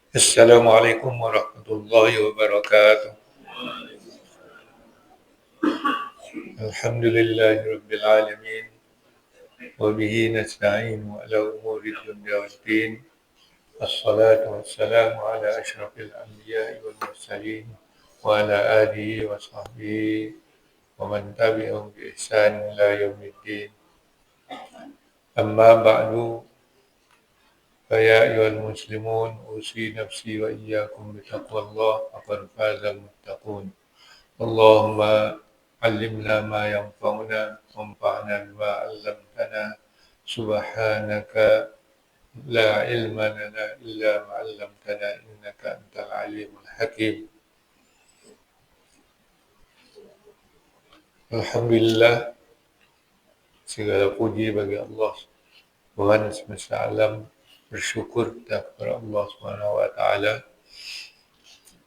Assalamualaikum warahmatullahi wabarakatuh. Alhamdulillahi rabbil alamin wa bihi nasta'in ala umuri dunya waddin. Assalatu wassalamu ala asyrafil anbiya'i wal mursalin wa ala alihi wa sahbihi wa man tabi'ahum bi ihsan ila yaumiddin. Amma ba'du, fa ya ayyuhal muslimun usi nafsi wa iyyakum bi taqwallah faqad fazal muttaqun. Allahumma علمنا ما ينفعنا وانفعنا بما علمتنا سبحانك لا علم لنا إلا ما علمتنا إنك أنت العليم الحكيم. Alhamdulillah, segala puji bagi Allah Tuhan semesta alam. Bersyukur kita kepada Allah Subhanahu wa taala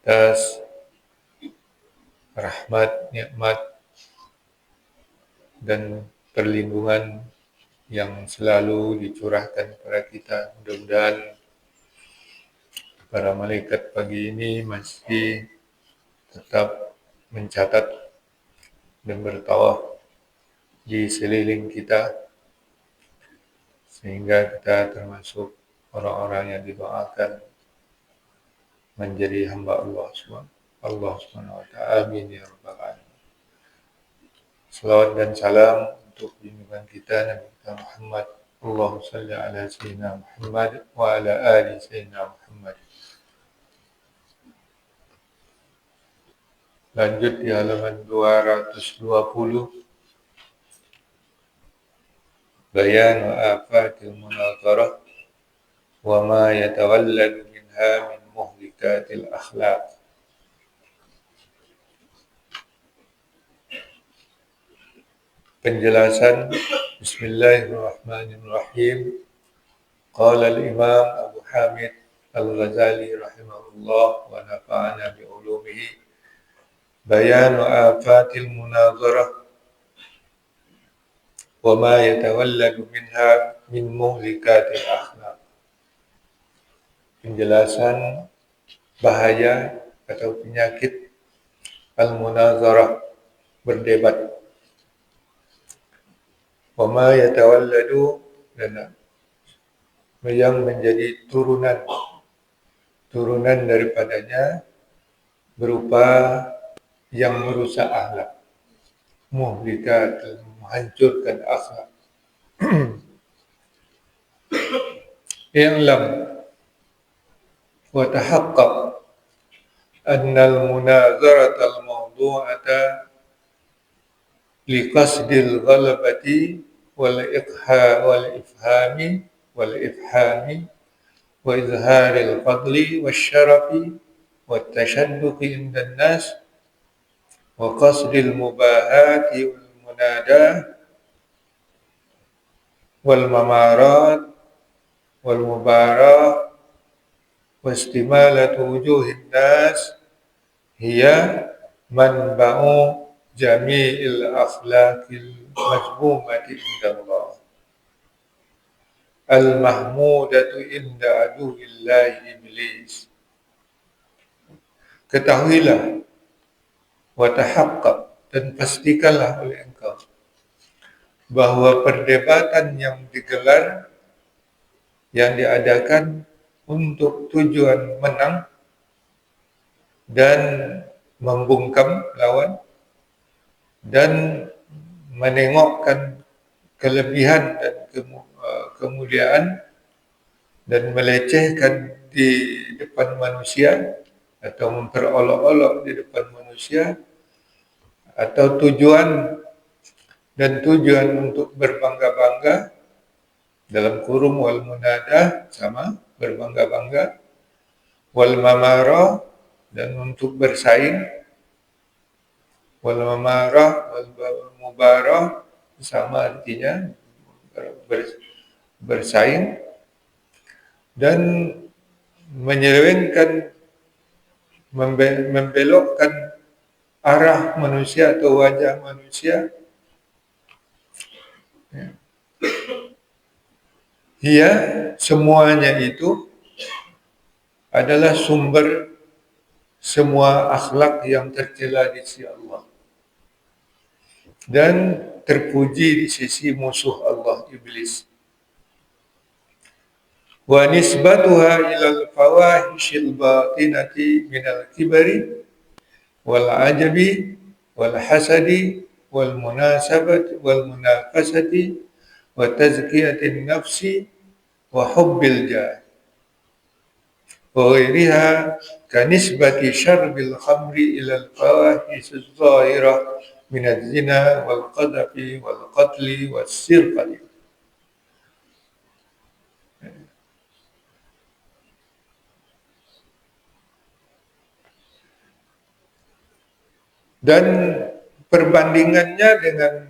atas rahmat, nikmat dan perlindungan yang selalu dicurahkan kepada kita. Mudah-mudahan para malaikat pagi ini masih tetap mencatat dan bertawaf di sekeliling kita, sehingga kita termasuk orang-orang yang didoakan menjadi hamba Allah Subhanahu wa ta'ala. Amin ya rabbal alamin. Salawat dan salam untuk junjungan kita Nabi kita Muhammad. Allahumma salli ala sayyidina Muhammad wa ala ali sayyidina Muhammad. Lanjut di halaman 220. Bayan wa afatil munazarah wa ma yatawalladu minha min muhlikatil akhlaq. Penjelasan. Bismillahirrahmanirrahim. Qala al-Imam Abu Hamid Al-Ghazali rahimahullah wa nafa'ana bi ulumihi. Bayan afatil munazarah wa ma yatawalladu minha min muhlikatil akhlaq. Penjelasan bahaya atau penyakit al-munazarah, berdebat. Wa ma yatawalladu, dan yang menjadi turunan daripadanya berupa yang merusak akhlak, muhlikat, menghancurkan akhlak. I'lam wa tahaqqaq anna al-munazarata al-mawdu'ata liqasdil ghalabati wal ifhami wa izharil fadli wasyarafi wat tashadduqi indan nas wa qasdil mubahati wal munada wal mamarat wal mubarah wa istimalatu wujuhin nas hiya manba'u jami'il akhlaqil majmumati indallah al-mahmudatu inda aduwillahi iblis. Ketahuilah, wa tahaqqaq, dan pastikanlah oleh engkau bahwa perdebatan yang digelar, yang diadakan untuk tujuan menang dan membungkam lawan dan menengokkan kelebihan dan kemuliaan dan melecehkan di depan manusia atau memperolok-olok di depan manusia, atau tujuan untuk berbangga-bangga, dalam kurung wal munadah sama berbangga-bangga, wal mamara, dan untuk bersaing, wal mamara wal mubarah sama artinya bersaing, dan menyelewengkan, membelokkan arah manusia atau wajah manusia. Ia semuanya itu adalah sumber semua akhlak yang tercela di sisi Allah dan terpuji di sisi musuh Allah, iblis. Wa nisbatuha ilal fawahishil batinati minal kibari wal ajabi wal hasadi wal munasabati wal munafasati wa tazkiyatin nafsi wa hubbil jah wa ghairiha kanisbati syarbil khamri ilal fawahish zahirah min az-zina wal qadhafi wal qatli was sirqati. Dan perbandingannya dengan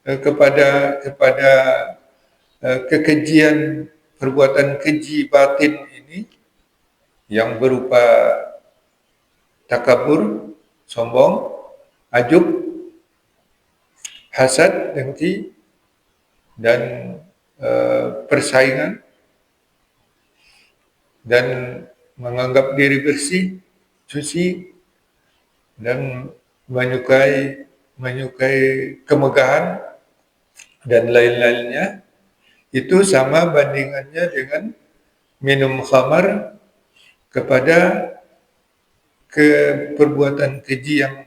kepada kekejian perbuatan keji batin ini yang berupa takabur, sombong, ajub, hasad, dengki, dan persaingan, dan menganggap diri bersih, suci, dan menyukai kemegahan dan lain-lainnya, itu sama bandingannya dengan minum khamar kepada perbuatan keji yang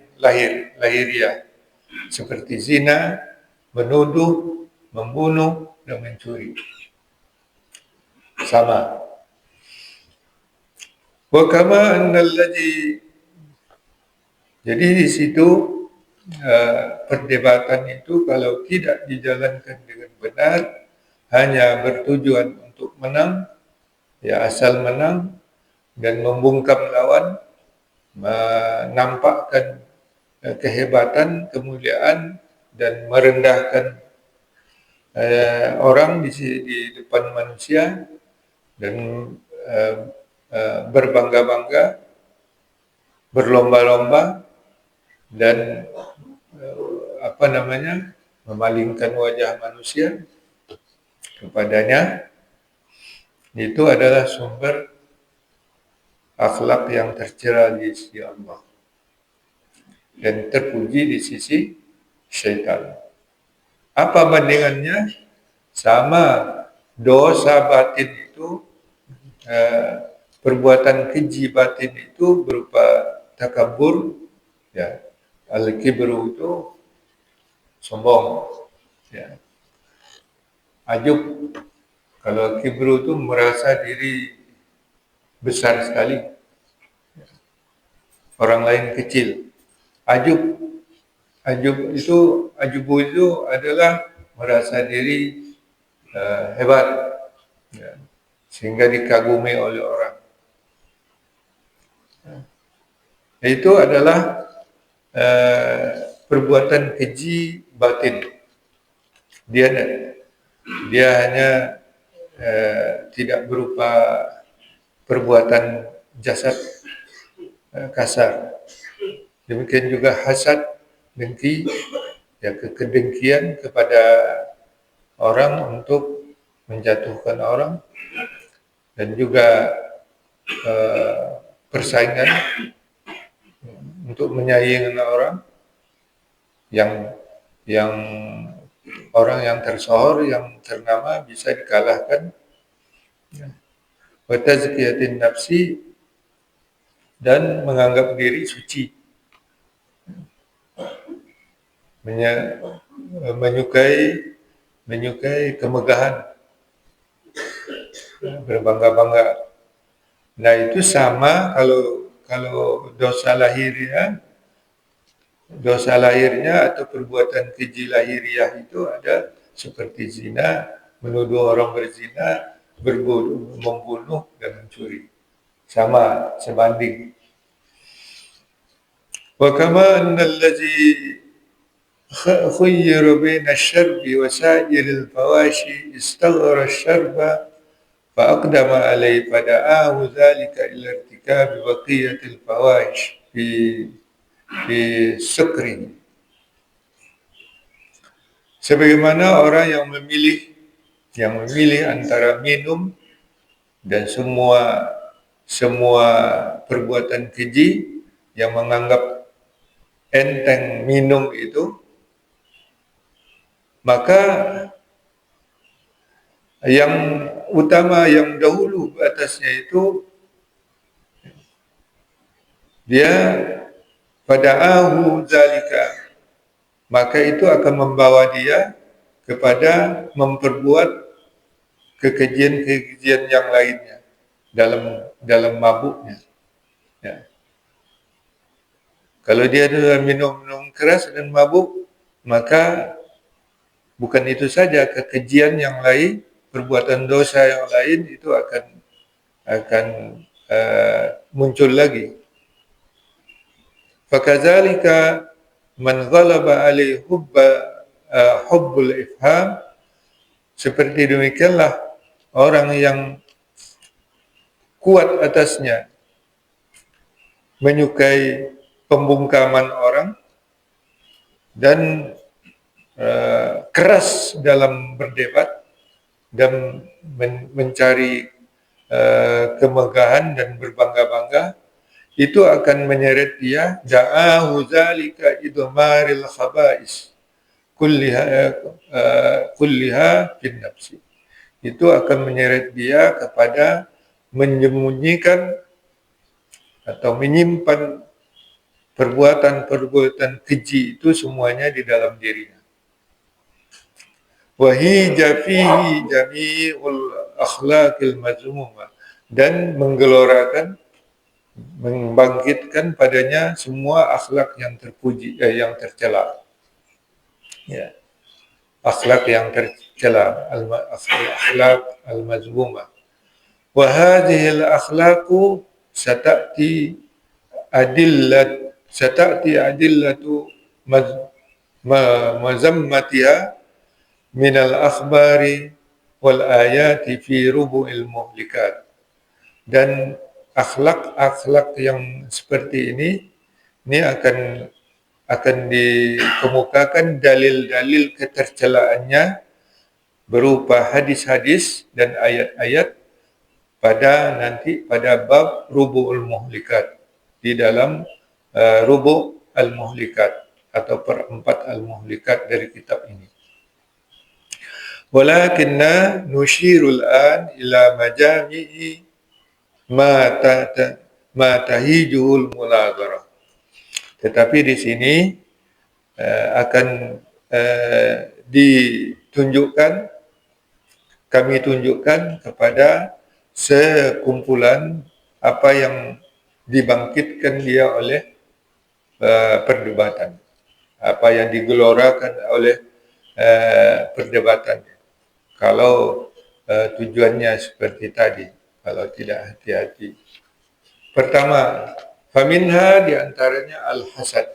lahiriah seperti zina, menuduh, membunuh, dan mencuri. Sama. Wa kama annal ladzi, jadi di situ perdebatan itu kalau tidak dijalankan dengan benar, hanya bertujuan untuk menang, ya asal menang dan membungkam lawan, menampakkan kehebatan, kemuliaan, dan merendahkan orang di depan manusia, dan berbangga-bangga, berlomba-lomba, dan memalingkan wajah manusia kepadanya, itu adalah sumber akhlak yang tercela di sisi Allah dan terpuji di sisi syaitan. Apa bandingannya? Sama, dosa batin itu, perbuatan keji batin itu berupa takabur, ya, al-kibru itu sombong, ya. Ajub, kalau kibru itu merasa diri besar sekali, orang lain kecil. Ajubu itu adalah merasa diri hebat, ya, sehingga dikagumi oleh orang. Itu adalah perbuatan keji batin. Dia hanya tidak berupa perbuatan jasad kasar. Demikian juga hasad, dengki, ya, kedengkian kepada orang untuk menjatuhkan orang, dan juga persaingan untuk menyaingi orang yang orang yang tersohor, yang ternama bisa dikalahkan. Wa tazkiyatin nafsi, dan menganggap diri suci, menyukai kemegahan, berbangga-bangga. Nah, itu sama kalau dosa lahirnya atau perbuatan keji lahiriah itu ada seperti zina, menuduh orang berzina, membunuh, dan mencuri. Sama, sebanding. Wa kama annal ladzi khayyara baina asy-syarbi wa sa'iril fawashi istaghara asy-syarba fa aqdama alayhi fada'ahu dzalika ila irtikabi baqiyatil fawahish fi sukri. Sebagaimana orang yang memilih antara minum dan semua semua perbuatan keji yang menganggap enteng minum itu, maka yang utama, yang dahulu atasnya itu dia fada'ahu zalika, maka itu akan membawa dia kepada memperbuat kekejian-kekejian yang lainnya dalam mabuknya. Ya. Kalau dia minum keras dan mabuk, maka bukan itu saja, kekejian yang lain, perbuatan dosa yang lain itu akan muncul lagi. Fakadzalika man ghalaba alaihi hubbul ifham, seperti demikianlah orang yang kuat atasnya menyukai pembungkaman orang dan keras dalam berdebat dan mencari kemegahan dan berbangga-bangga, itu akan menyeret dia da'ahu zalika idmaril khaba'is kulliha fin nafsi. Itu akan menyeret dia kepada menyembunyikan atau menyimpan perbuatan-perbuatan keji itu semuanya di dalam dirinya. Wa hija fihi jami'ul akhlaqil mazmumah, dan menggelorakan, membangkitkan padanya semua akhlak yang terpuji, yang tercela. Ya. Akhlak yang tercela, akhlak al-mazmumah. Wa hadhihi al-akhlaqu satati adillatu mazammatiha min al-akhbari wal ayati fi rubu'il muhlikat. Dan akhlak-akhlak yang seperti ini akan dikemukakan dalil-dalil ketercelaannya berupa hadis-hadis dan ayat-ayat pada bab rubu'ul muhlikat, di dalam rubu' al-muhlikat atau perempat al-muhlikat dari kitab ini. Walakinna nushirul an ila majami'i ma tahijuhul munazarah. Tetapi di sini akan kami tunjukkan kepada sekumpulan apa yang dibangkitkan dia oleh perdebatan, apa yang digelorakan oleh perdebatannya. Kalau tujuannya seperti tadi, kalau tidak hati-hati. Pertama, faminha, di antaranya al-hasad.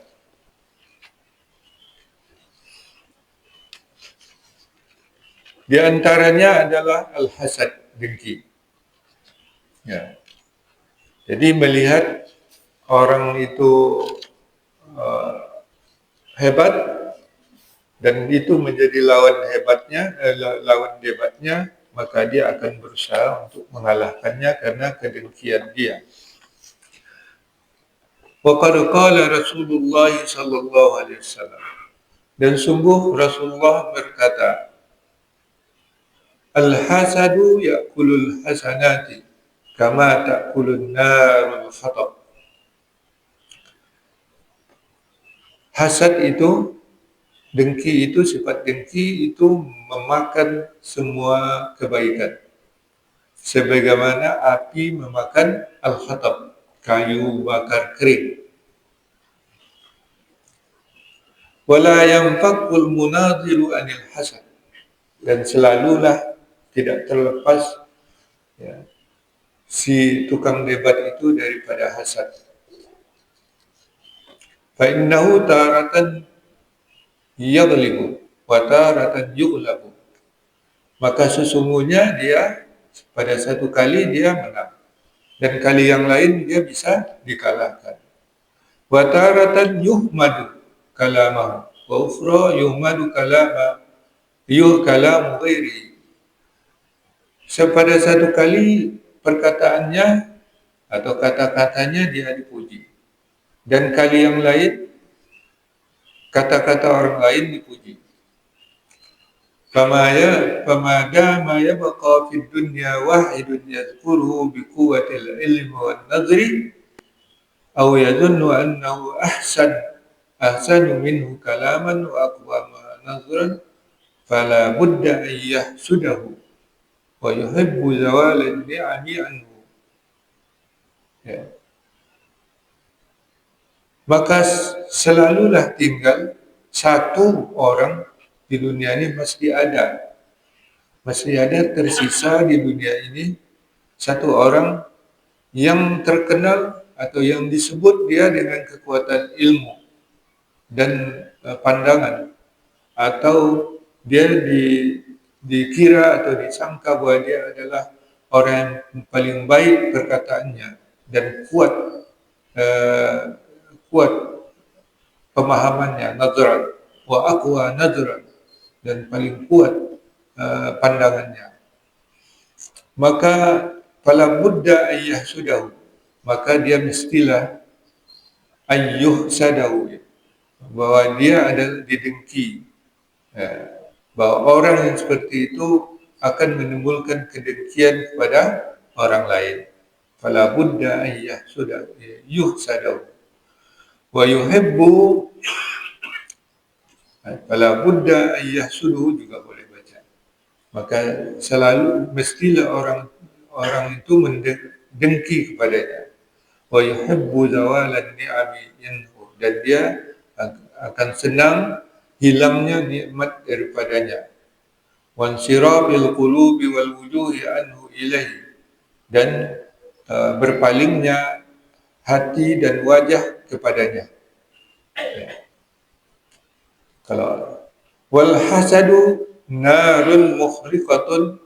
Di antaranya adalah al-hasad, dengki. Ya. Jadi melihat orang itu hebat dan itu menjadi lawan debatnya, maka dia akan berusaha untuk mengalahkannya karena kedengkian dia. Wa qad qala Rasulullah sallallahu alaihi wasallam, dan sungguh Rasulullah berkata, al-hasadu ya'kulul hasanati kama ta'kulun narul khatab. Hasad itu, dengki itu, sifat dengki itu memakan semua kebaikan, sebagaimana api memakan al-khatab, kayu bakar kering. Wala yanfaqul munadhiru anil hasad, dan selalulah tidak terlepas si tukang debat itu daripada hasad. Fa innahu taratan yaghlibu wa taratan yughlabu. Maka sesungguhnya dia pada satu kali dia menang, dan kali yang lain dia bisa dikalahkan. Wa taratan yuhmadu kalamahu wa ukhra yuhmadu kalamu ghairi. Pada satu kali perkataannya atau kata-katanya dia dipuji. Dan kali yang lain kata-kata orang lain dipuji. Fama dama yabqa fid dunya wahidun yadhkuruhu bi quwwatil ilmi wan nadhri aw yadhunnu annahu ahsanu minhu kalaman wa aqwama nadhran fala budda an yahsudahu wa yuhibbu zawala ni'ami anhu. Ya. Maka selalulah tinggal satu orang di dunia ini, masih ada tersisa di dunia ini satu orang yang terkenal atau yang disebut dia dengan kekuatan ilmu dan pandangan, atau dia dikira atau disangka bahwa dia adalah orang yang paling baik perkataannya dan kuat pemahamannya, nadran wa aqwa nadran, dan paling kuat pandangannya. Maka fala budda ayyah sudahu, maka dia mestilah ayyuh sadahu, bahwa dia adalah didengki, bahwa orang yang seperti itu akan menimbulkan kedengkian kepada orang lain. Fala budda ayyah sudahu yuhsadahu wa yuhibbu, fala budda ayyah sudahu juga boleh baca. Maka selalu mestilah orang itu mendengki kepadanya. Wa yuhibbu zawalan ni'ami yanhu, dan dia akan senang hilangnya nikmat daripadanya. Wan sirabil qulubi wal wujuhi anhu ilaihi, dan berpalingnya hati dan wajah kepadanya. Kalau wal hasadu narun mukhriqatun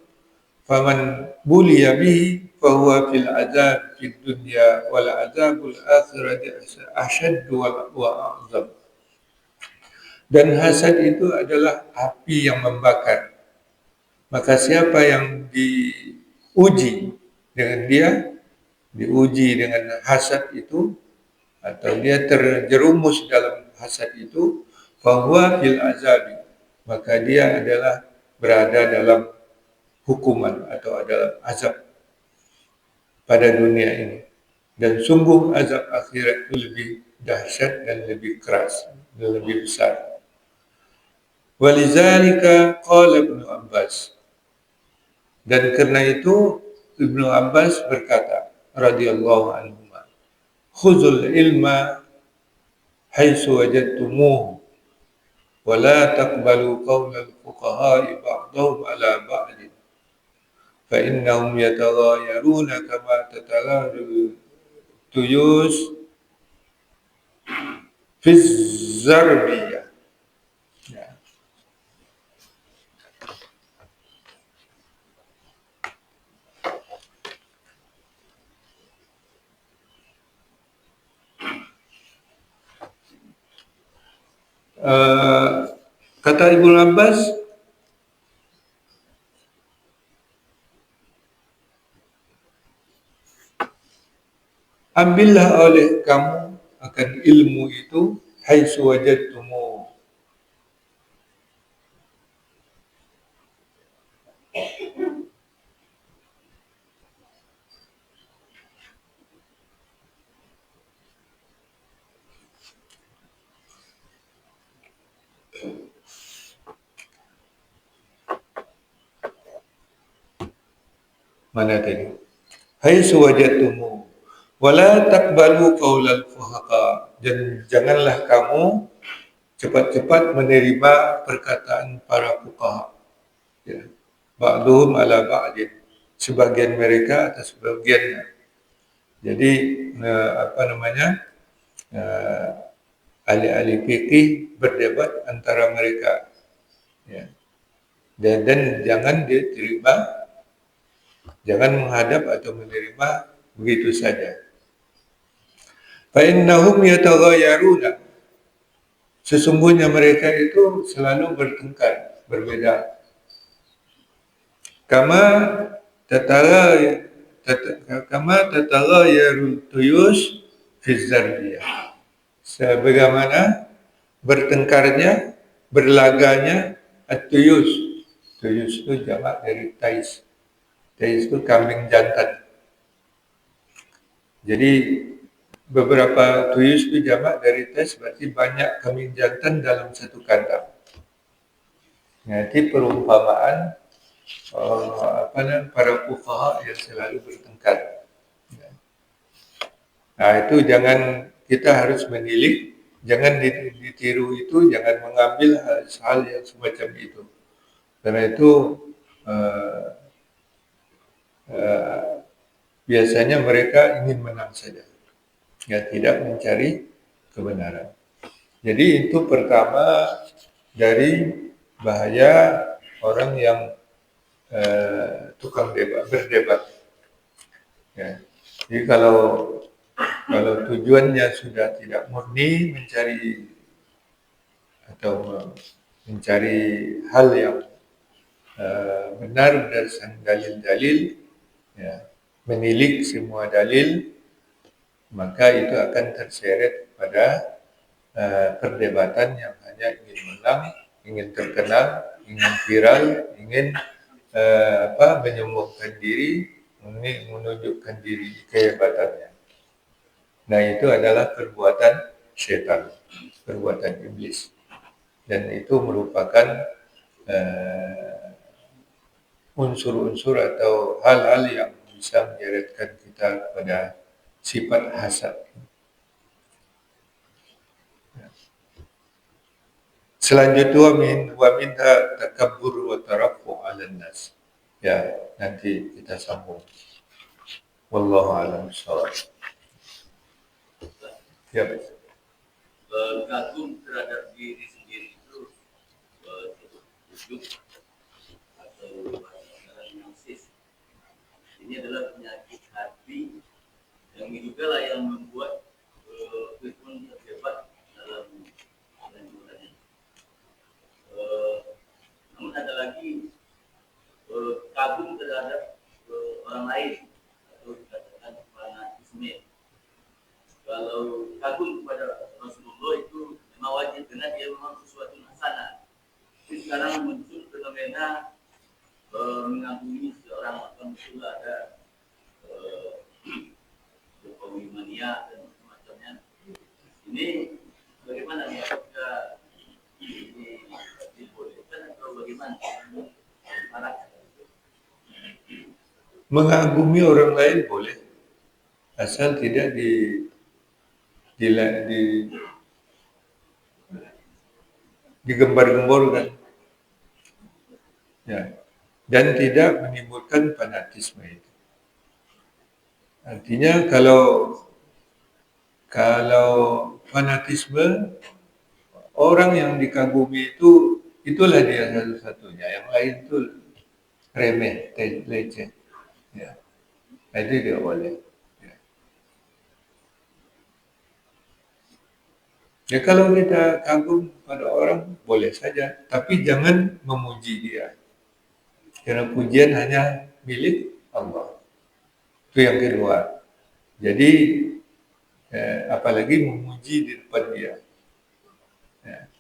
faman buliya bihi fahuwa fil azab fid dunya wal azabul akhirati asyaddu wa a'zam. Dan hasad itu adalah api yang membakar. Maka siapa yang diuji dengan hasad itu, atau dia terjerumus dalam hasad itu, fahuwa fil azabi, maka dia adalah berada dalam hukuman atau dalam azab pada dunia ini. Dan sungguh azab akhirat itu lebih dahsyat dan lebih keras dan lebih besar. Walizalika qala Ibnu Abbas, dan karena itu Ibnu Abbas berkata radhiyallahu anhu, khuzul ilma haitsu wajadtumuhu wa la taqbalu qawla al-fuqaha'i ba'dahum ala ba'd fa innahum yataghayyaruna kama tataghayyarul tuyus fi zarbiyah. Kata Ibnu Abbas, ambillah oleh kamu akan ilmu itu haitsu wajadtumu, mana tadi? Haitsu wajadtumu wala taqbalu qaulal fuqaha, dan janganlah kamu cepat-cepat menerima perkataan para fuqaha. Ya. Ba'dhum ala ba'din, sebagian mereka atas sebagiannya. Jadi ahli-ahli fikih berdebat antara mereka. Ya. Dan jangan diterima, jangan menghadap atau menerima begitu saja. Fa innahum yataghayyaruna, sesungguhnya mereka itu selalu bertengkar, berbeda. Kama kama tataghayyarul tuyus fi zarbiyah. Sebagaimana bertengkarnya, berlaganya at-tuyus. Tuyus itu jamak dari tais. Tais itu kambing jantan. Jadi beberapa tuyus itu jamak dari tais, berarti banyak kambing jantan dalam satu kandang. Nanti perumpamaan para fuqaha yang selalu bertengkar. Nah itu jangan, kita harus menilik, jangan ditiru itu, jangan mengambil hal yang semacam itu. Karena itu uh, uh, biasanya mereka ingin menang saja, ya tidak mencari kebenaran. Jadi itu pertama dari bahaya orang yang tukang berdebat. Ya. Jadi kalau tujuannya sudah tidak murni mencari atau mencari hal yang benar berdasarkan dalil-dalil, ya, menilik semua dalil, maka itu akan terseret pada perdebatan yang hanya ingin menang, ingin terkenal, ingin viral, ingin menyombongkan diri, menunjukkan diri kehebatannya. Nah itu adalah perbuatan syaitan, perbuatan iblis, dan itu merupakan unsur-unsur atau hal-hal yang bisa menyeretkan kita kepada sifat hasad. Selanjutnya wa minha takabbur wa tarafu 'alan nas. Ya, nanti kita sambung. Wallahu a'lam bishawab. Ya. Kagum terhadap diri sendiri itu ujub atau narsis. Ini adalah penyakit hati yang juga lah yang membuat Fir'aun terjebak dalam kehancurannya. Namun ada lagi kagum terhadap orang lain atau dikatakan fanatisme. Kalau kagum kepada Rasulullah itu memang wajib karena dia memang sesuatu hasanah. Jadi sekarang muncul fenomena mengagumi seorang muncul ada Jokowi mania dan semacamnya. Ini bagaimana nih? Apakah ini dibolehkan atau bagaimana? Mengagumi orang lain boleh, asal tidak digembar-gemborkan, ya, dan tidak menimbulkan fanatisme itu. Artinya kalau fanatisme, orang yang dikagumi itu itulah dia satu-satunya, yang lain itu remeh, leceh, ya. Itu tidak boleh. Ya kalau kita kagum pada orang boleh saja, tapi jangan memuji dia. Karena pujian hanya milik Allah. Itu yang kedua. Jadi apalagi memuji di depan dia. Ya.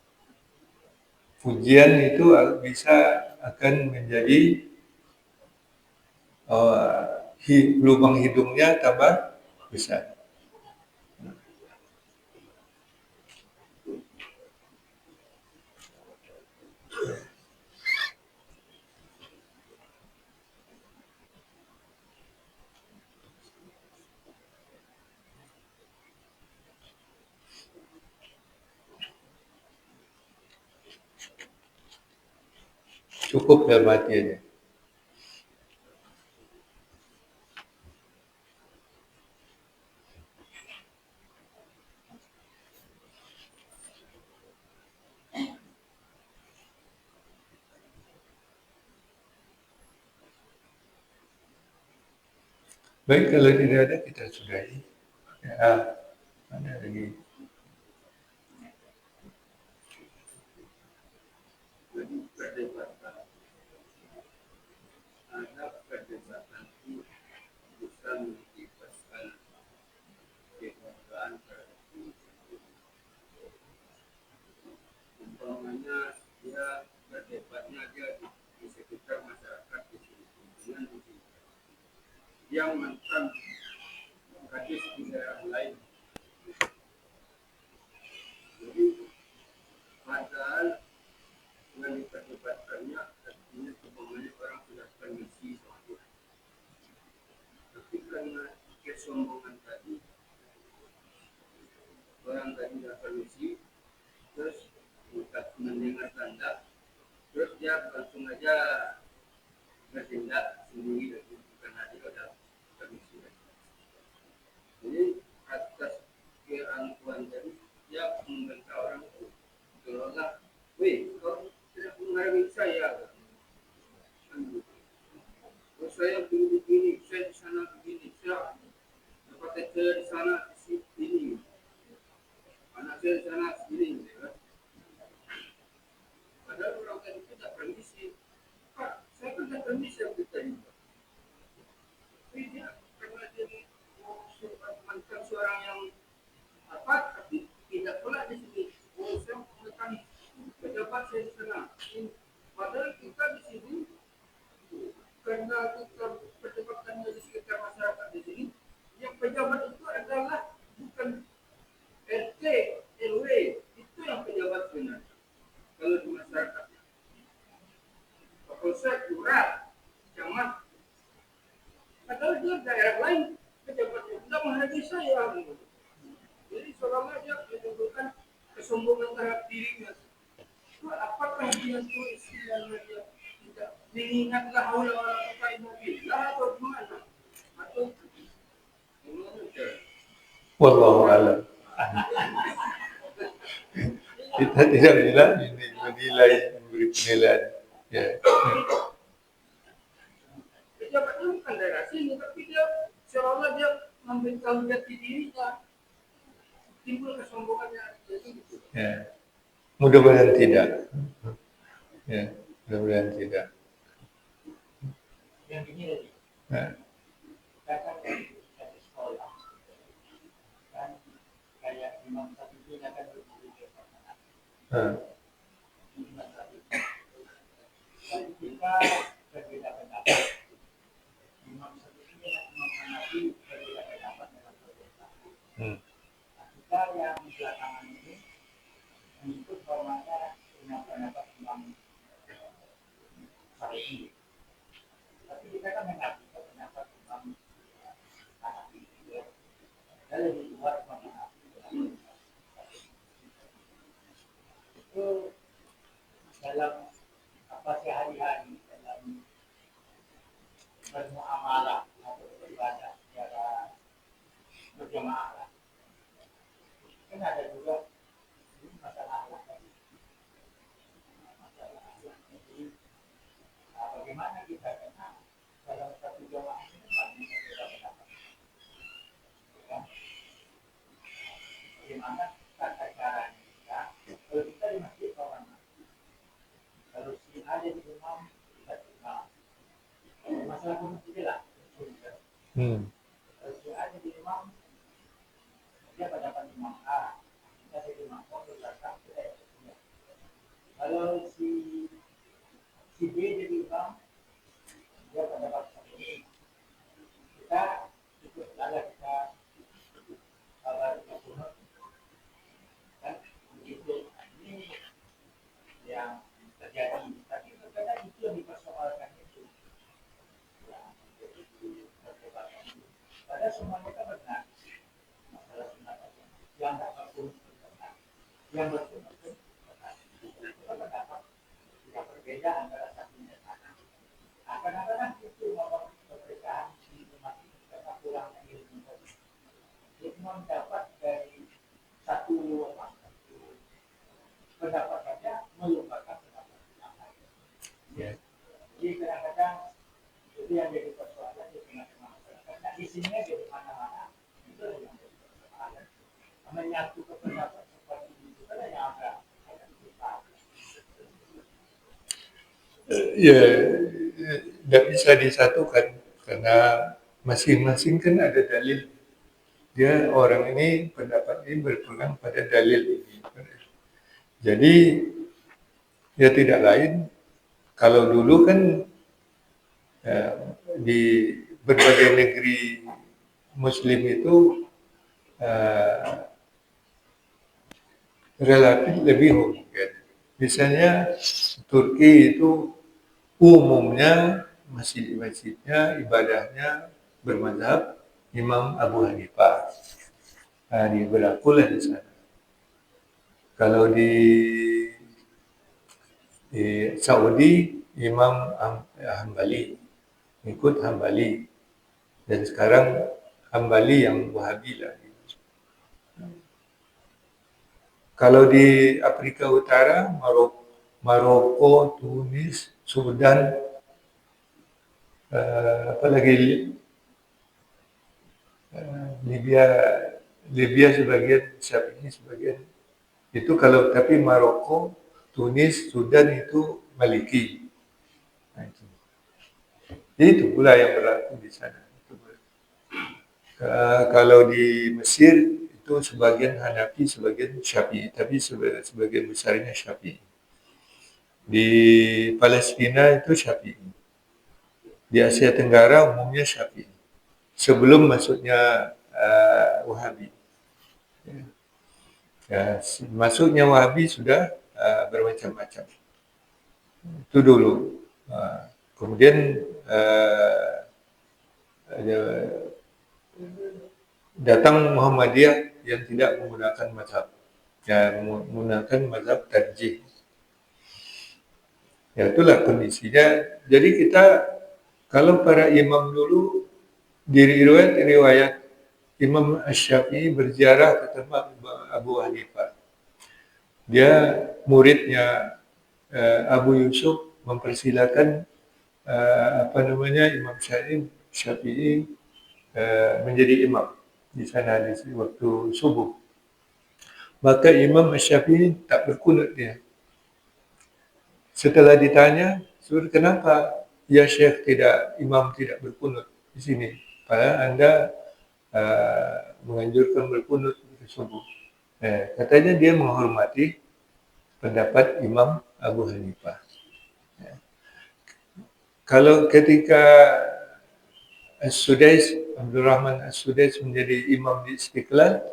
Pujian itu bisa akan menjadi lubang hidungnya tambah besar. Cukup dalam hati aja. Baik, kalau tidak ada kita sudahi. Ya, ada lagi. Ada perdebatan yang mantan gadis di daerah lain. Jadi padahal dengan diperdebatkannya artinya kebanggaan orang sudah permisi sama Tuhan. Tapi karena kesombongan tadi, orang tadi sudah permisi, terus mendengar tanda, terus dia langsung aja bertindak sendiri karena dia sudah permisi. Jadi atas keangkuhan tadi dia membantah orang itu, seolah, weh, kau tidak menghargai saya. Oh, saya begini, saya di sana begini, saya dapat saya di sana di sini, anak saya di sana sini, ya. Padahal orang tadi tidak permisi. Pak, saya kan tidak permisi yang tadi. Tapi dia karena dia mantan seorang yang apa, tapi tidak pula di sini. Oh, saya menekan pejabat saya di sana. Padahal kita di sini karena kita perdebatannya di sekitar masyarakat di sini, yang pejabat itu adalah bukan RT, RW, itu yang pejabat sebenarnya. Kalau di masyarakat, Kapolsek, Lurah, Camat, padahal dia daerah lain pejabatnya tidak menghargai saya. Jadi seolah dia menimbulkan kesombongan terhadap dirinya. Apakah dia itu istilahnya dia tidak mengingatlah Allah Alhamdulillah atau gimana? Atau gimana? Wallahu a'lam. Kita tidak bilang ini menilai, memberi penilaian. Ya. Pejabatnya bukan daerah sini, tapi dia seolah dia mengambil jati dirinya, timbul kesombongannya. Jadi gitu. Ya. Mudah-mudahan tidak. Ya, mudah-mudahan tidak. Yang ini tadi, Nah. katakan dari sekolah, kan kayak Imam Syafi'i akan berbeda. Imam Syafi'i. Tapi kita berbeda pendapat. Imam Syafi'i dan Imam Hanafi berbeda pendapat dengan berbeda. Kita yang belakangan ini mengikut formanya dengan pendapat Imam Syafi'i. Tapi kita kan mengaku pendapat Imam Hanafi. Dan lebih luas Imam Hanafi. Itu dalam apa sehari-hari dalam bermuamalah atau beribadah secara berjamaah. Kan ada juga masalah akhlak. Jadi bagaimana kita kenal dalam satu jamaah ini banyak berbeda pendapat. Ya. Bagaimana tata caranya kita? Kalau kita di masjid orang, kalau si ada di imam kita terima. Masalah kunci lah. Kalau si ada di imam dia pendapat imam A, kita di imam O belakang kita. Kalau si B jadi imam, dia pendapat ini. Kita ikut salah kita kabar kunut kan begitu. Ini yang terjadi. Tapi kadang itu yang dipersoalkan itu. Ya, jadi perdebatan. Padahal semuanya kan benar. Masalah sunat yang dapat pun benar. Yang bersunat pun benar. Itu kan pendapat yang berbeda antara satu dan lain. Kadang-kadang itu memang perbedaan di umat ini karena kurangnya ilmu. Ilmu dapat dari satu pendapat saja melupakan pendapat yang lain. Ya. Jadi kadang-kadang itu yang jadi persoalan di tengah-tengah masyarakat. Nah, di sini di mana-mana itu yang jadi persoalan. Menyatu ke pendapat seperti itu kan yang agak susah. Ya, tidak bisa disatukan karena masing-masing kan ada dalil. Dia orang ini pendapat ini berpegang pada dalil ini. Jadi ya tidak lain. Kalau dulu kan di berbagai negeri Muslim itu relatif lebih homogen. Misalnya Turki itu umumnya masjid-masjidnya ibadahnya bermadzhab Imam Abu Hanifah. Berlakulah di sana. Kalau di Saudi Imam Hambali, ikut Hambali, dan sekarang Hambali yang Wahabi lah. Kalau di Afrika Utara, Maroko, Tunis, Sudan, apalagi Libya sebagian, Syafi'i sebagian. Itu kalau tapi Maroko, Tunis, Sudan itu Maliki. Nah, itu. Jadi itu pula yang berlaku di sana. Kalau di Mesir itu sebagian Hanafi, sebagian Syafi'i, tapi sebagian besarnya Syafi'i. Di Palestina itu Syafi'i. Di Asia Tenggara umumnya Syafi'i. Sebelum masuknya Wahabi. Masuknya Wahabi sudah bermacam-macam. Itu dulu. Kemudian datang Muhammadiyah yang tidak menggunakan mazhab, yang menggunakan mazhab tarjih. Ya itulah kondisinya. Jadi kita kalau para imam dulu di riwayat Imam Asy-Syafi'i berziarah ke tempat Abu Hanifah. Dia muridnya Abu Yusuf mempersilakan Imam Syafi'i menjadi imam di sana di waktu subuh. Maka Imam Syafi'i tak berkunut dia. Setelah ditanya, kenapa ya Syekh imam tidak berkunut di sini? Padahal Anda menganjurkan berkunut di subuh. Katanya dia menghormati pendapat Imam Abu Hanifah. Kalau ketika As-Sudais, Abdul Rahman As-Sudais menjadi imam di Istiqlal,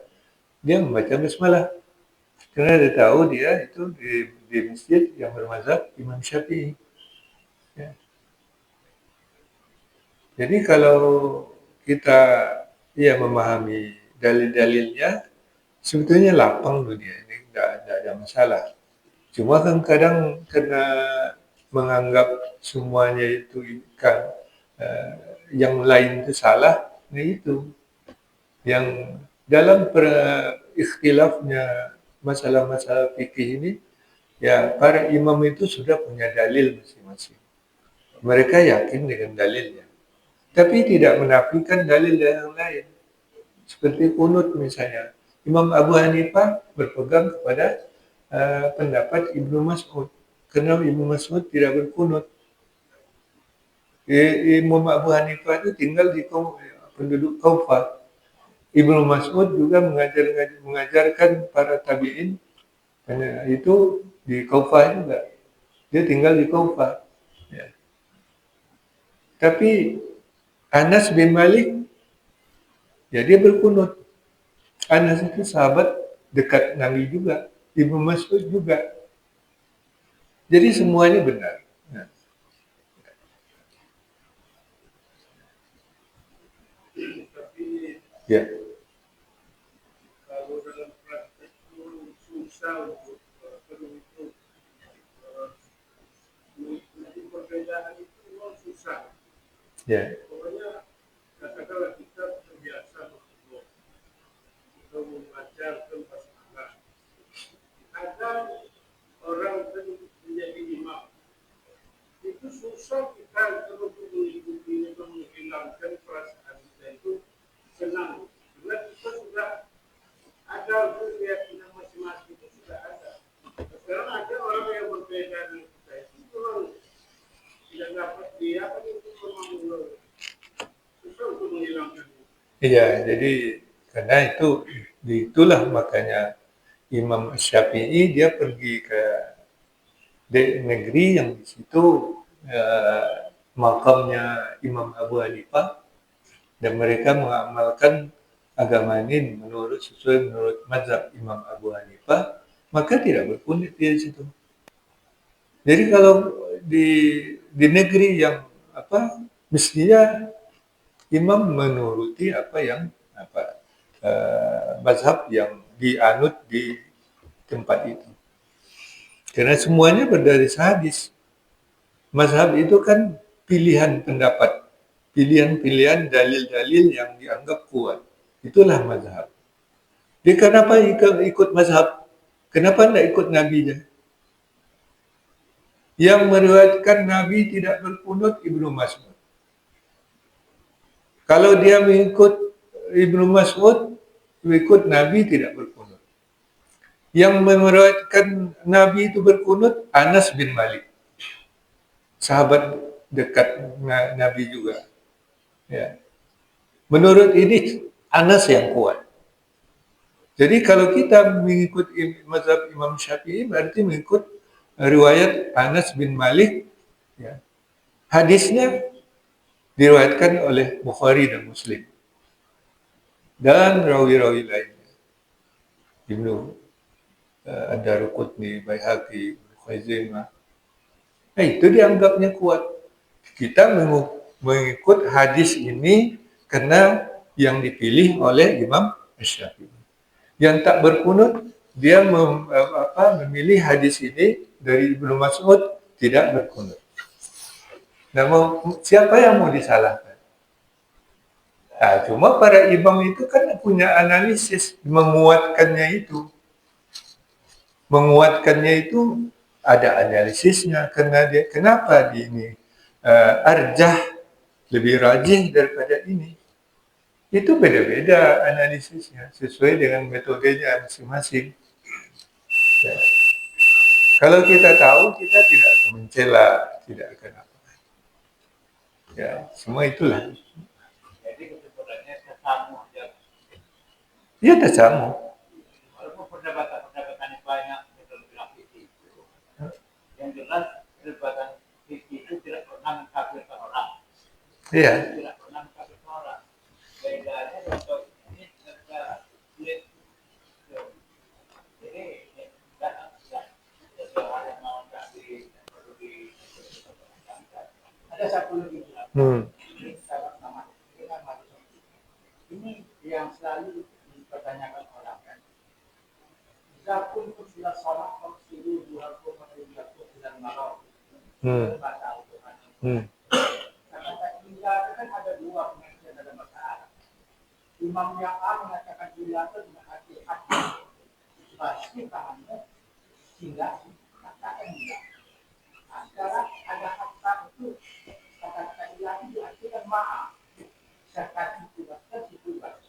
dia membaca basmalah. Karena dia tahu dia itu di masjid yang bermazhab Imam Syafi'i. Ya. Jadi kalau kita memahami dalil-dalilnya, sebetulnya lapang dunia ini, tidak ada masalah. Cuma kan kadang kena menganggap semuanya itu kan yang lain itu salah, itu yang dalam ikhtilafnya masalah-masalah fikih ini, ya para imam itu sudah punya dalil masing-masing. Mereka yakin dengan dalilnya, tapi tidak menafikan dalil yang lain. Seperti kunut misalnya, Imam Abu Hanifah berpegang kepada pendapat Ibnu Mas'ud, karena Ibnu Mas'ud tidak berkunut. Imam Abu Hanifah itu tinggal di penduduk Kufah. Ibnu Mas'ud juga mengajarkan para tabi'in itu di Kufah juga. Dia tinggal di Kufah. Ya. Tapi Anas bin Malik, ya dia berkunut. Anas itu sahabat dekat Nabi juga. Ibnu Mas'ud juga. Jadi semuanya benar. Nah. Ya. Kalau dalam praktek itu susah untuk mengikuti perbedaan itu memang susah. Ya. Pokoknya katakanlah kita terbiasa untuk mengajarkan basmalah. Ada orang menjadi imam, itu susah kita untuk mengikutinya dan menghilangkan perasaan kita itu senang. Karena kita sudah ada keyakinan masing-masing itu sudah ada. Sekarang ada orang yang berbeda dengan kita itu memang tidak dapat dia kan itu memang susah untuk menghilangkan. Iya, jadi karena itulah makanya Imam Syafi'i dia pergi ke negeri yang di situ makamnya Imam Abu Hanifah, dan mereka mengamalkan agama ini sesuai menurut mazhab Imam Abu Hanifah, maka tidak berkulit dia di situ. Jadi kalau di negeri yang mestinya imam menuruti apa yang mazhab yang dianut di tempat itu. Karena semuanya berdasar hadis. Mazhab itu kan pilihan pendapat, pilihan-pilihan dalil-dalil yang dianggap kuat. Itulah mazhab. Dia kenapa ikut mazhab? Kenapa tidak ikut nabinya? Yang meriwayatkan Nabi tidak berkunut Ibnu Mas'ud. Kalau dia mengikut Ibnu Mas'ud, mengikut Nabi tidak berkunut. Yang meriwayatkan Nabi itu berkunut Anas bin Malik, sahabat dekat Nabi juga. Ya. Menurut ini Anas yang kuat. Jadi kalau kita mengikut mazhab Imam Syafi'i berarti mengikut riwayat Anas bin Malik. Ya. Hadisnya diriwayatkan oleh Bukhari dan Muslim dan rawi-rawi lainnya. Ibnu Ad-Daruqutni, Baihaqi, Khuzaimah. Itu dianggapnya kuat. Kita mengikut hadis ini karena yang dipilih oleh Imam Syafi'i. Yang tak berkunut, dia memilih hadis ini dari Ibnu Mas'ud tidak berkunut. Nah, siapa yang mau disalahkan? Nah, cuma para imam itu kan punya analisis menguatkannya itu. Menguatkannya itu ada analisisnya karena kenapa ini arjah lebih rajih daripada ini. Itu beda-beda analisisnya sesuai dengan metodenya masing-masing. Ya. Kalau kita tahu, kita tidak akan mencela, tidak akan apa. Ya, semua itulah. Jadi kesimpulannya tersamu aja. Iya, tersamu. Walaupun perdebatan banyak betul bilang fikih itu. Yang jelas perdebatan fikih itu tidak pernah mengkafirkan orang. Iya. Tidak pernah mengkafirkan orang. Bedanya contoh ini negara jadi seseorang yang mau kasih perlu di ada satu lagi ini sama ini kan manusia. Ini yang selalu dipertanyakan orang kan. Zakun itu sudah sholat kalau suruh dua puluh dan malam. Bahasa Al-Quran. Kata ilah itu kan ada dua pengertian dalam bahasa Arab. Imam yang A mengatakan ilah itu dengan arti hati. Pasti pahamnya sehingga katakan ilah. Nah, sekarang ada kata itu kata-kata ilah itu diartikan maaf. Serta ditugaskan ditugas.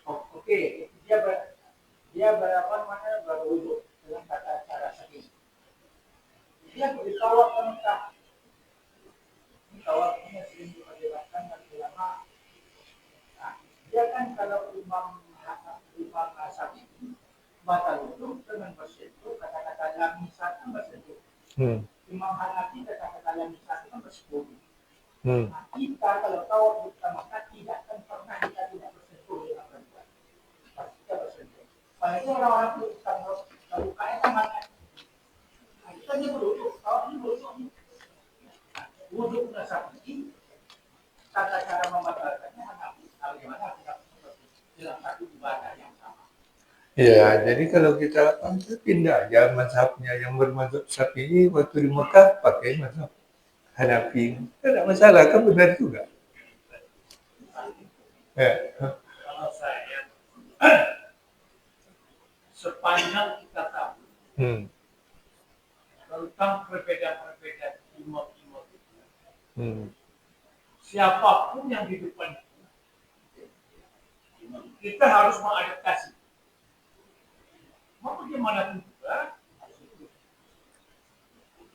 Oke, dia berwudhu dengan kata cara sakit. Dia ditawar ke Mekah. Tawarnya sering diperdebatkan dan ulama. Nah, dia kan kalau Imam Syafi'i batal itu dengan bersentuh kata-kata lamisat kan bersentuh. Imam Hanafi kata-kata lamisat kan bersentuh. Nah, kita kalau tawar pertama tidak akan pernah kita tidak bersentuh dengan perempuan. Pasti kita bersentuh. Karena itu orang-orang itu kalau UKM kan mana? Nah, kita dia berwudhu, tawar ini berwudhu. Wudhu Syafi'i, tata cara membatalkannya Hanafi. Bagaimana kita dalam satu ibadah yang sama? Ya, jadi kalau kita pindah aja mazhabnya yang bermazhab Syafi'i waktu di Mekah pakai mazhab Hanafi. Tidak masalah, kan benar juga. Ya. Kalau saya sepanjang kita tahu tentang perbedaan-perbedaan imam-imam itu, siapapun yang di depan kita harus mengadaptasi. Mau bagaimanapun juga,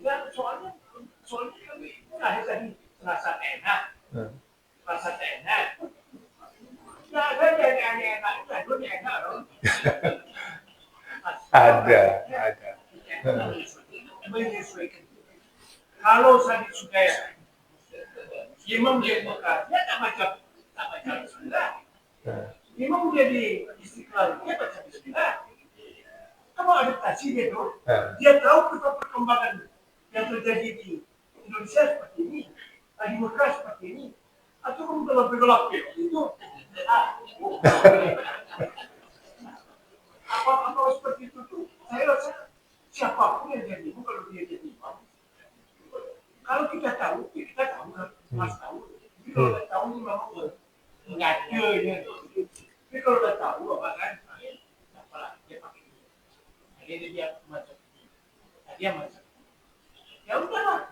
ya soalnya tadi rasa enak, Nah, ada yang enak, itu enak loh. Ada. Menyesuaikan. Kalau saya sudah imam di Mekah, dia tak macam tak baca bismillah. Nah, Imam dia di Istiqlal, dia baca bismillah. Kamu adaptasi dia tuh. nah. Dia tahu perkembangan yang terjadi di Indonesia seperti ini, di Mekah seperti ini. Atau kamu gelap itu, apa seperti itu tuh, saya rasa siapapun yang jadi imam kalau dia jadi imam, kalau kita tahu, ya kita tahu kan, mas tahu. Tapi kalau nggak tahu ini memang ngaco ya. Tapi kalau nggak tahu apa kan, apalah dia pakai ini. Akhirnya dia masuk, dia masuk. Ya udahlah.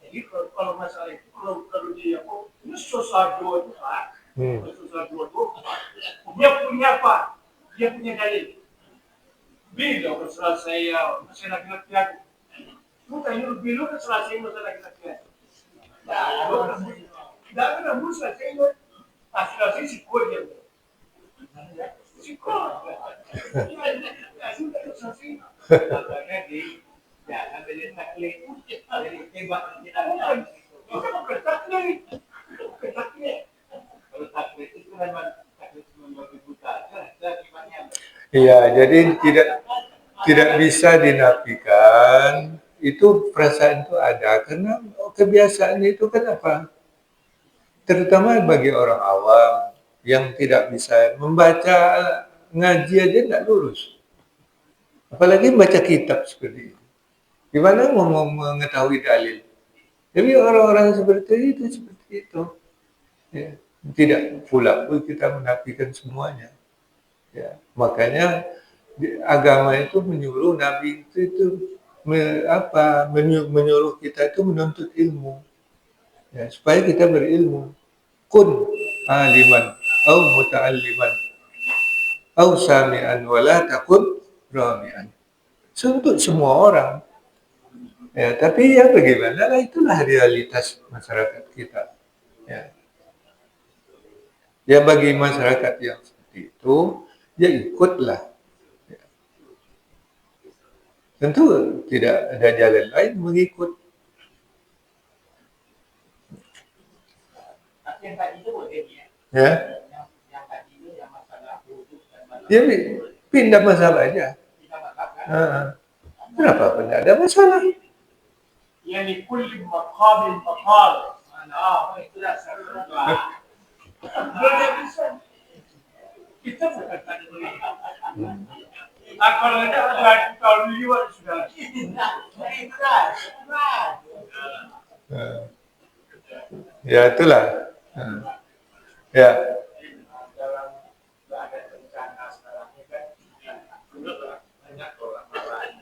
Jadi kalau masalah itu, kalau dia ini sosado itu Pak, sosado itu dia punya apa? Dia punya dalil. Bila selesai masalah laki-laki aku, tanya bila selesai masalah laki-laki. Tidak ada musuh selesai, selesai si kod dia. Si kod. Selesai. Makanya di jangan beli taklid, jadi tembak tidak ada. Kita bukan taklid, bukan taklid. Kalau taklid itu memang taklid membabi buta. Akibatnya. Iya, jadi tidak bisa dinafikan itu perasaan itu ada karena kebiasaan itu kan apa? Terutama bagi orang awam yang tidak bisa membaca ngaji aja tidak lurus. Apalagi baca kitab seperti itu. Gimana mau mengetahui dalil? Jadi orang-orang seperti itu. Ya. Tidak pula pun kita menafikan semuanya. Ya. Makanya agama itu menyuruh Nabi itu menyuruh kita itu menuntut ilmu. Ya, supaya kita berilmu. Kun aliman au muta'alliman au sami'an wala takun rami'an. Untuk semua orang. Ya, tapi ya bagaimana lah itulah realitas masyarakat kita. Ya. Ya bagi masyarakat yang seperti itu, ya ikutlah. Ya. Tentu tidak ada jalan lain mengikut. Tapi yang tadi itu boleh ya. Ya. Yang tadi itu yang masalah wudhu dan masalah. Ya pindah masalah aja. Tidak masalah kan? Kenapa tidak ada masalah? يعني كل مقام مقال itulah salah. Kita bukan tadi begitu. Kalau ada kalau liwat sudah. Ya itulah. Ya. Dalam ada rencana sekarang ini kan banyak orang marah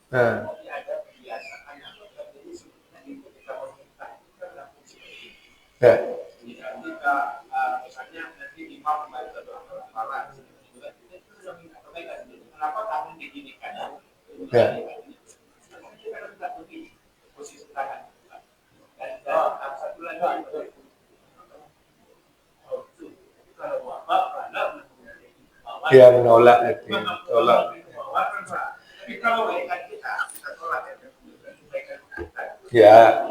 kan. Ada kebiasaan yang terjadi seperti ketika meminta itu kan Ya. Jika misalnya nanti imam membaca doa kepala, itu sudah minta kebaikan. Kenapa kamu diginikan? Ya. Kita minta begini posisi tangan. Dan satu lagi. Kalau bapak, Ya menolak itu. Tolak. Tapi kalau kebaikan kita tolak kebaikan kita. Ya.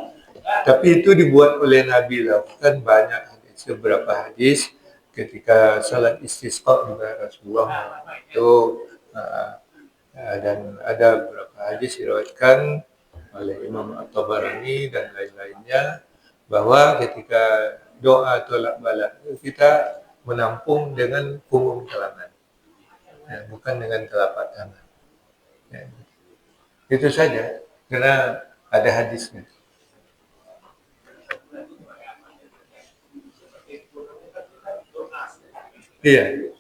Tapi itu dibuat oleh Nabi lah, bukan banyak hadis. Beberapa hadis ketika salat istisqa juga Rasulullah itu dan ada beberapa hadis diriwayatkan oleh Imam At-Tabarani dan lain-lainnya bahwa ketika doa tolak balak kita menampung dengan punggung tangan, ya, bukan dengan telapak tangan. Ya. Itu saja, karena ada hadisnya. Iya.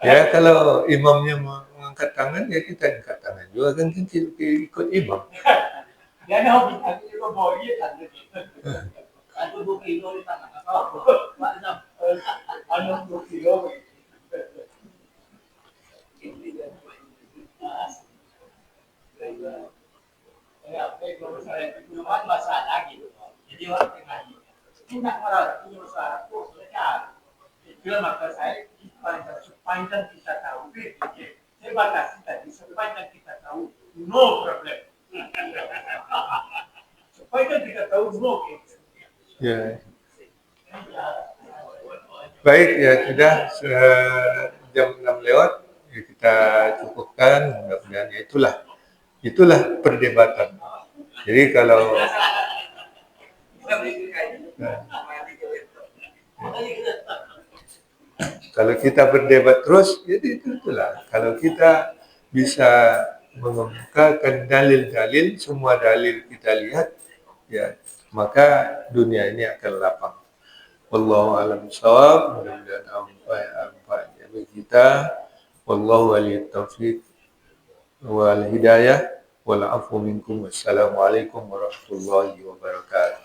Ya kalau imamnya mengangkat tangan ya kita angkat tangan juga kan kita ikut imam. Dia hobi aku juga mau iya kan. Aku 2 kilo di tangan aku. Ano 2 kilo. Ya, kalau misalnya itu masalah gitu. Jadi orang tengah Sunnah marah punya masalah tu mereka. Itu maka saya sepanjang kita tahu, saya batasi tadi sepanjang kita tahu, no problem. Sepanjang kita tahu, no case. Ya. Baik, ya sudah jam 6 lewat, ya, kita cukupkan. Mudah-mudahan ya itulah perdebatan. Jadi kalau kita berdebat terus, jadi itulah. Kalau kita bisa mengemukakan dalil-dalil, semua dalil kita lihat, ya maka dunia ini akan lapang. Wallahu a'lam bishawab. Mudah-mudahan manfaatnya bagi kita. Wallahu waliyut taufiq wal hidayah wal afu minkum. Wassalamualaikum warahmatullahi wabarakatuh.